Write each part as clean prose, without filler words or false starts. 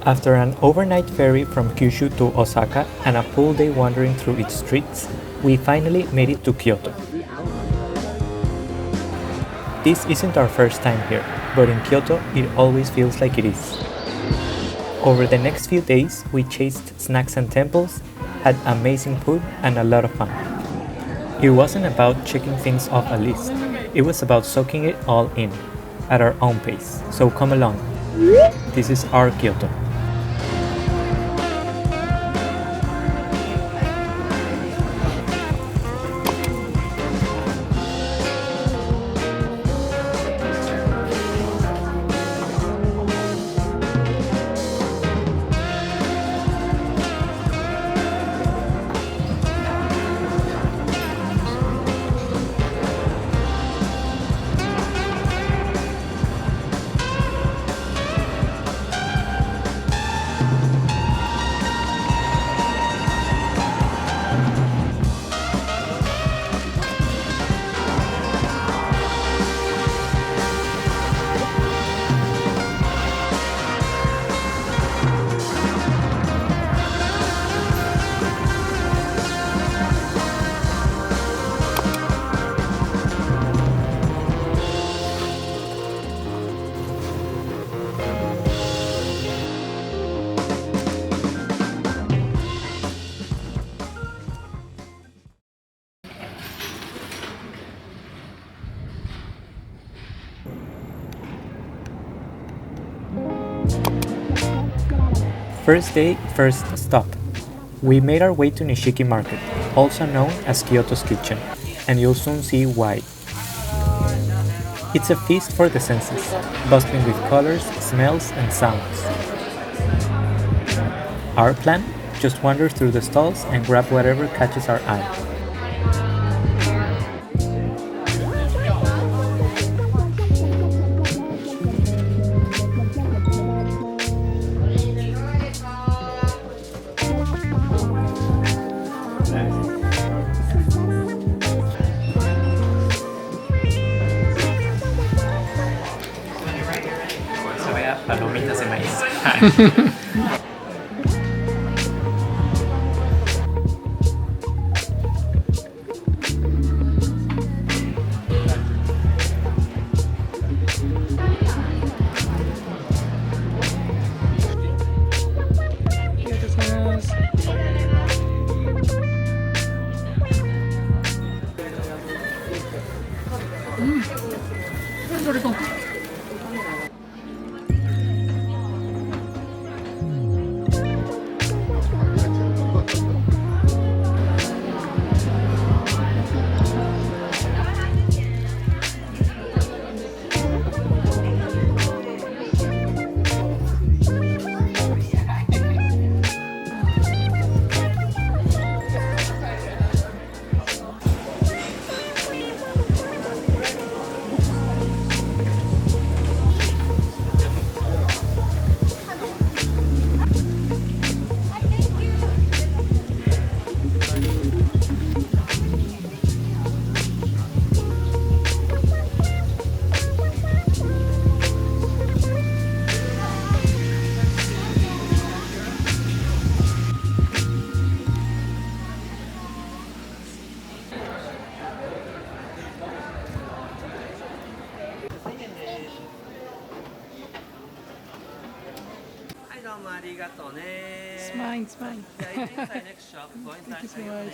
After an overnight ferry from Kyushu to Osaka and a full day wandering through its streets, we finally made it to Kyoto. This isn't our first time here, but in Kyoto it always feels like it is. Over the next few days, we chased snacks and temples, had amazing food, and a lot of fun. It wasn't about checking things off a list, it was about soaking it all in, at our own pace. So come along. This is our Kyoto. First day, first stop. We made our way to Nishiki Market, also known as Kyoto's Kitchen, and you'll soon see why. It's a feast for the senses, bustling with colors, smells, and sounds. Our plan? Just wander through the stalls and grab whatever catches our eye. Se vea palomitas de maíz. It's mine, it's mine. Thank you so much.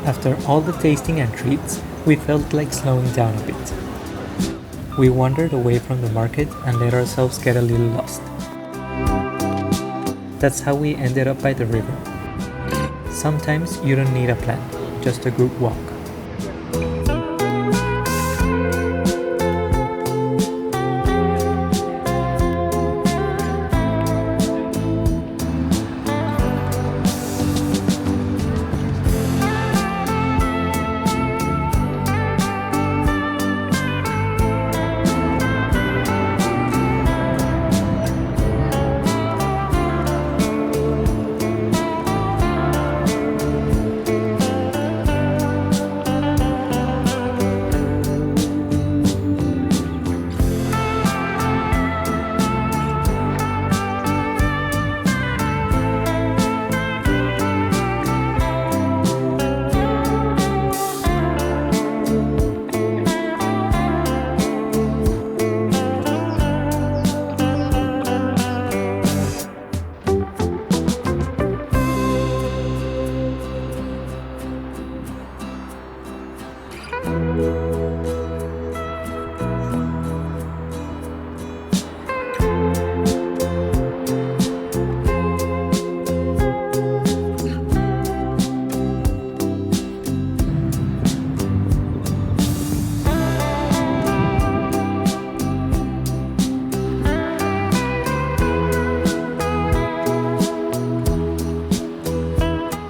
After all the tasting and treats, we felt like slowing down a bit. We wandered away from the market and let ourselves get a little lost. That's how we ended up by the river. Sometimes you don't need a plan, just a group walk.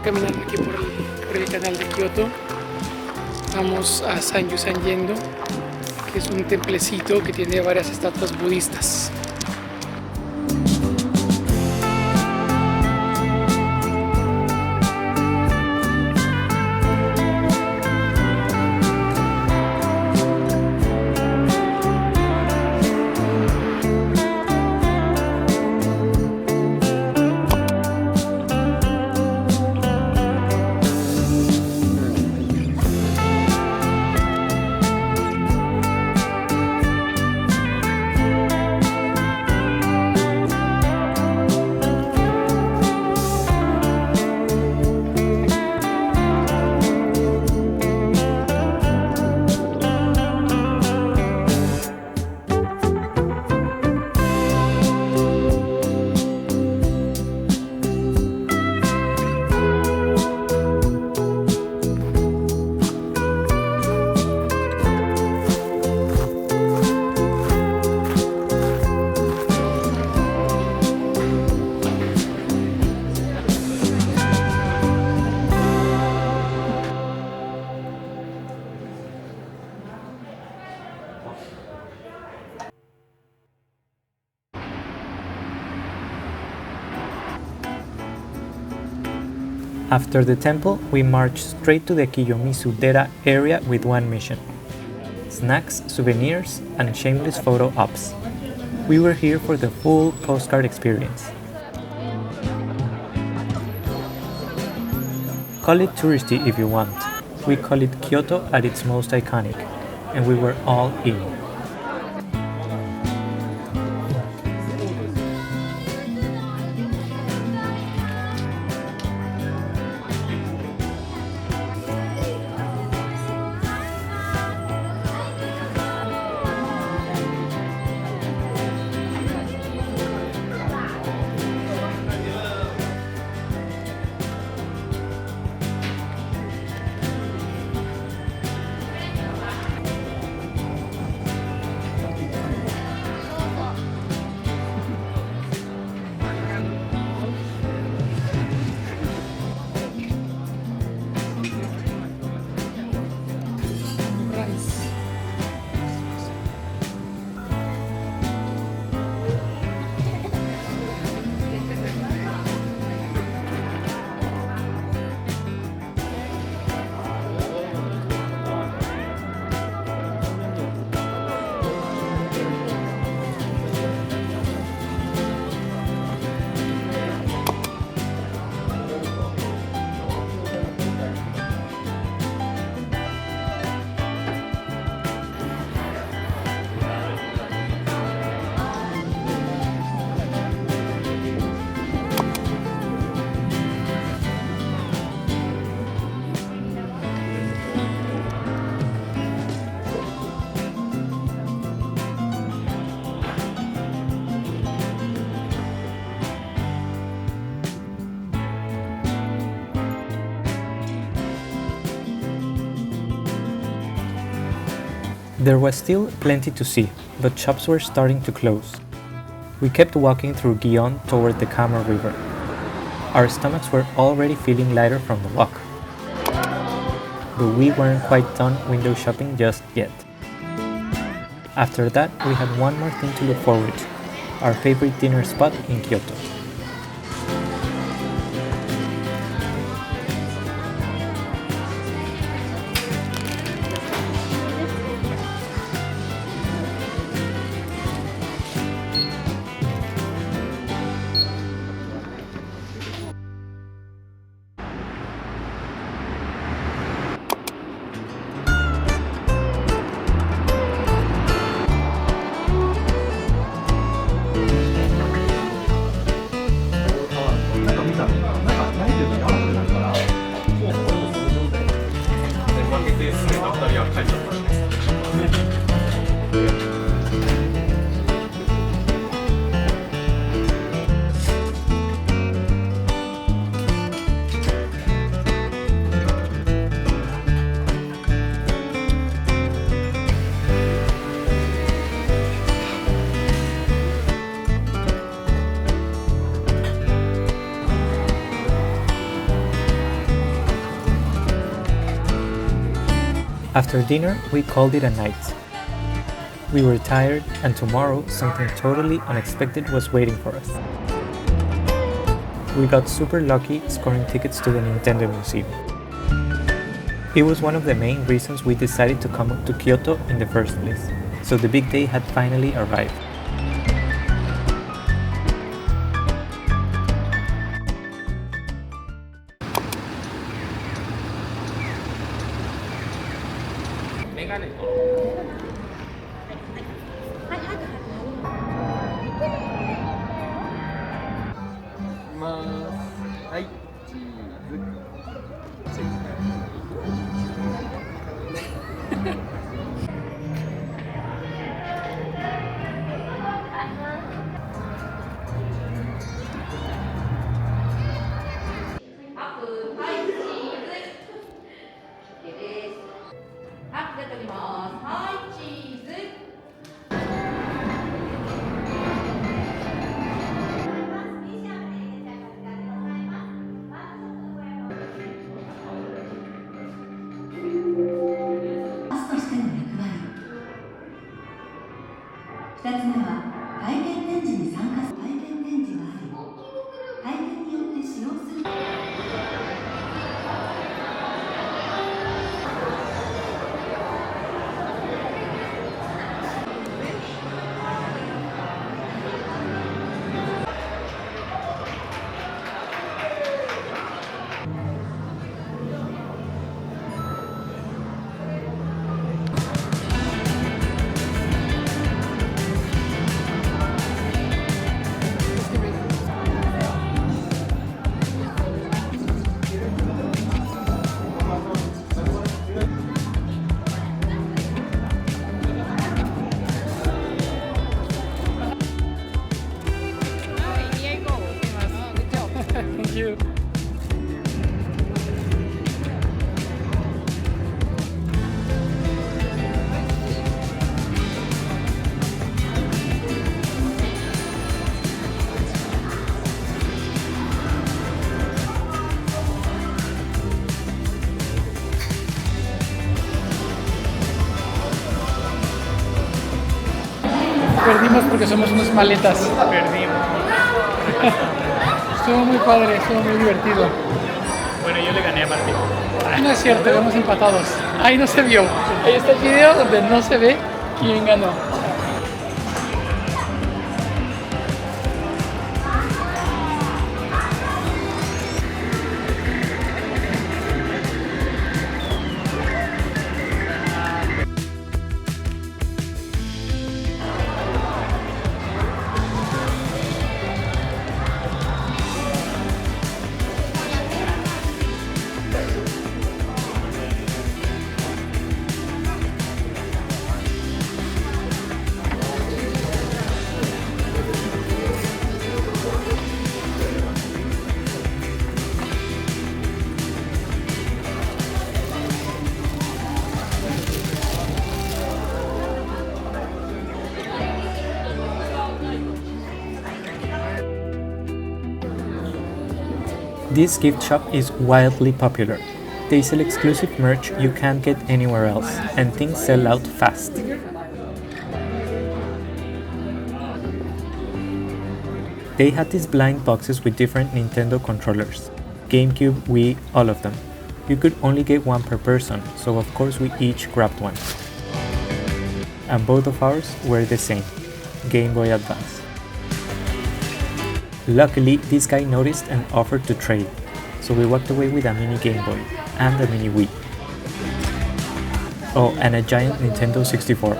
Caminando aquí por el canal de Kioto, vamos a San Yusan Yendo, que es un templecito que tiene varias estatuas budistas. After the temple, we marched straight to the Kiyomizu-dera area with one mission: snacks, souvenirs, and shameless photo ops. We were here for the full postcard experience. Call it touristy if you want. We call it Kyoto at its most iconic, and we were all in. There was still plenty to see, but shops were starting to close. We kept walking through Gion toward the Kama River. Our stomachs were already feeling lighter from the walk. But we weren't quite done window shopping just yet. After that, we had one more thing to look forward to, our favorite dinner spot in Kyoto. After dinner, we called it a night. We were tired, and tomorrow something totally unexpected was waiting for us. We got super lucky scoring tickets to the Nintendo Museum. It was one of the main reasons we decided to come to Kyoto in the first place, so the big day had finally arrived. Perdimos porque somos unos maletas. Perdimos. Estuvo muy padre, estuvo muy divertido. Bueno, yo le gané a Martín. No es cierto, vamos empatados. Ahí no se vio. Ahí está el video donde no se ve quién ganó. This gift shop is wildly popular. They sell exclusive merch you can't get anywhere else, and things sell out fast. They had these blind boxes with different Nintendo controllers. GameCube, Wii, all of them. You could only get one per person, so of course we each grabbed one. And both of ours were the same, Game Boy Advance. Luckily, this guy noticed and offered to trade, so we walked away with a mini Game Boy and a mini Wii. Oh, and a giant Nintendo 64.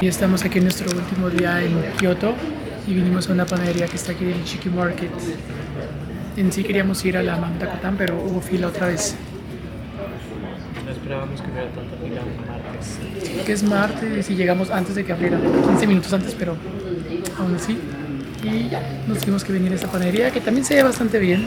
Y estamos aquí en nuestro último día en Kioto y vinimos a una panadería que está aquí en el Chiki Market. En sí queríamos ir a la Mamutakotán, pero hubo fila otra vez. No esperábamos que hubiera tanta fila un martes. Que es martes y llegamos antes de que abriera, 15 minutos antes, pero aún así. Y nos tuvimos que venir a esta panadería que también se ve bastante bien.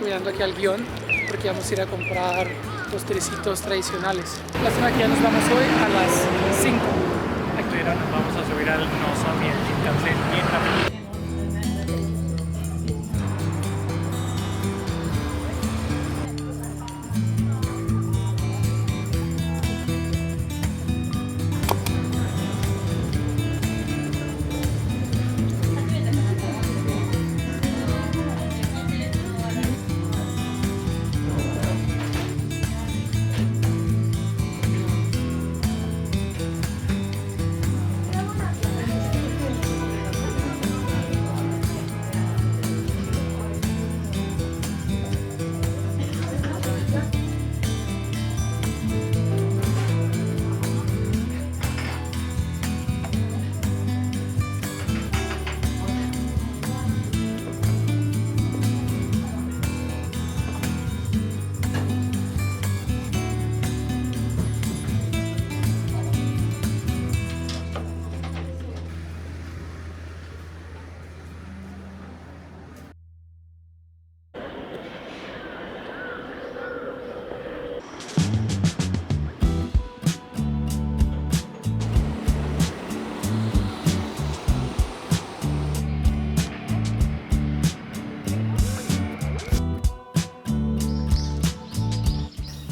Mirando aquí al guión porque vamos a ir a comprar postrecitos tradicionales. Lástima que ya nos vamos hoy a las 5. Pero nos vamos a subir al Nozomi, el Shinkansen, bien rápido.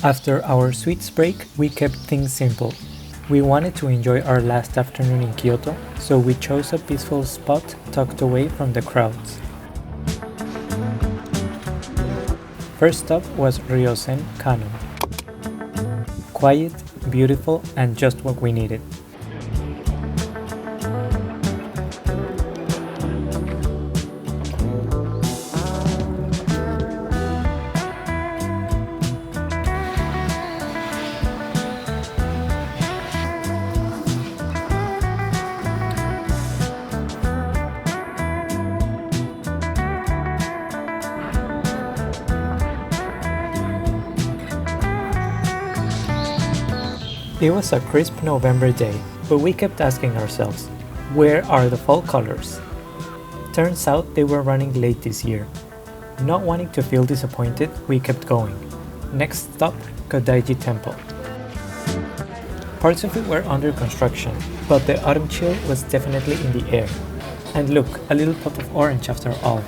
After our sweets break, we kept things simple. We wanted to enjoy our last afternoon in Kyoto, so we chose a peaceful spot tucked away from the crowds. First stop was Ryosen Kano. Quiet, beautiful, and just what we needed. It was a crisp November day, but we kept asking ourselves, where are the fall colors? Turns out they were running late this year. Not wanting to feel disappointed, we kept going. Next stop, Kodaiji Temple. Parts of it were under construction, but the autumn chill was definitely in the air. And look, a little pop of orange after all.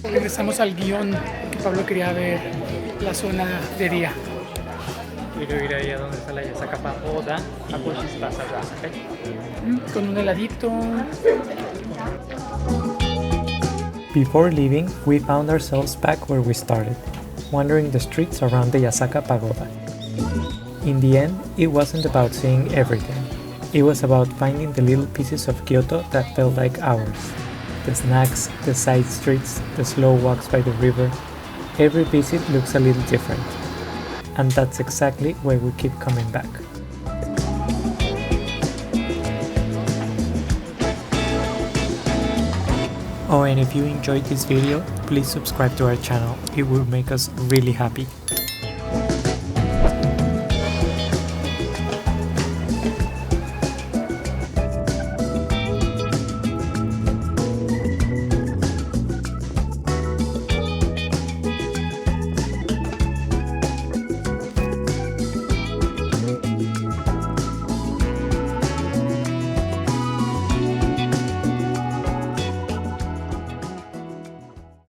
Regresamos al guión que Pablo quería ver la zona de día. Quiero ir ahí a donde está la Yasaka Pagoda a por chispas allá. Con un heladito. Before leaving, we found ourselves back where we started, wandering the streets around the Yasaka Pagoda. In the end, it wasn't about seeing everything. It was about finding the little pieces of Kyoto that felt like ours. The snacks, the side streets, the slow walks by the river. Every visit looks a little different. And that's exactly why we keep coming back. Oh, and if you enjoyed this video, please subscribe to our channel. It will make us really happy.